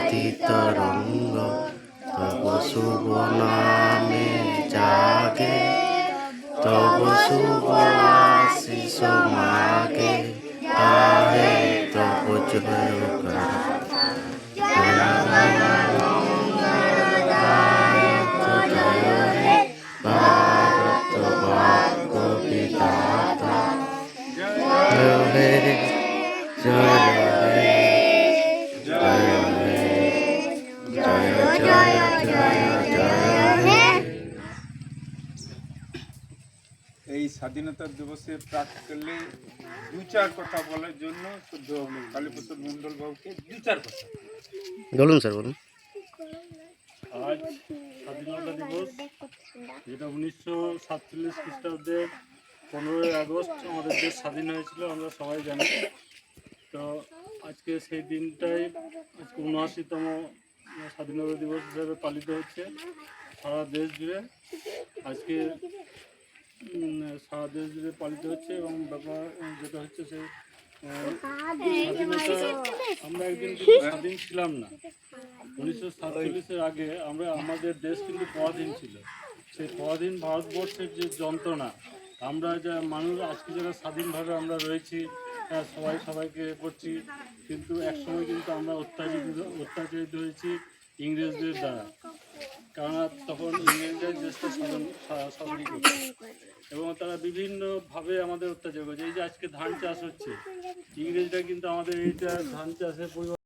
অধীর রঙ্গ তব শুভ নামে জাগে, তব শুভ আশিস মাগে, গাহে তব জয়গান। ভারত ভাগ্য বিধাতা জয় হে, জয় হে, জয় হে, জয় জয় জয় জয় হে। এই স্বাধীনতা দিবসে প্র্যাকটিক্যালি দু চার কথা বলার জন্য শুদ্ধ কালীপ্রসাদ মণ্ডল বাবুকে দু চার কথা বলুন স্যার, বলুন। আজ স্বাধীনতা দিবস, যেটা 1947 খ্রিস্টাব্দের 15ই আগস্ট আমাদের দেশ স্বাধীন হয়েছিল, আমরা সবাই জানি। তো আজকে সেই দিনটাই আজকে 79তম স্বাধীনতা দিবস হিসাবে পালিত হচ্ছে সারা দেশ জুড়ে। আজকে সারা দেশ জুড়ে পালিত হচ্ছে এবং ব্যাপার যেটা হচ্ছে সেই স্বাধীনতা, আমরা একদিন কিন্তু স্বাধীন ছিলাম না। 1947-এর আগে আমাদের দেশ কিন্তু পরাধীন ছিল। সেই পরাধীন ভারতবর্ষের যে যন্ত্রণা, আমরা যা মানুষ আজকে যারা স্বাধীনভাবে আমরা রয়েছি, সবাই সবাইকে করছি, কিন্তু একসময় কিন্তু আমরা অত্যাচারিত হয়েছি ইংরেজদের দ্বারা। কেননা তখন ইংরেজদের দেশটা শাসন করছে এবং তারা বিভিন্নভাবে আমাদের অত্যাচার করছে। এই যে আজকে ধান চাষ হচ্ছে, ইংরেজরা কিন্তু আমাদের এইটা ধান চাষের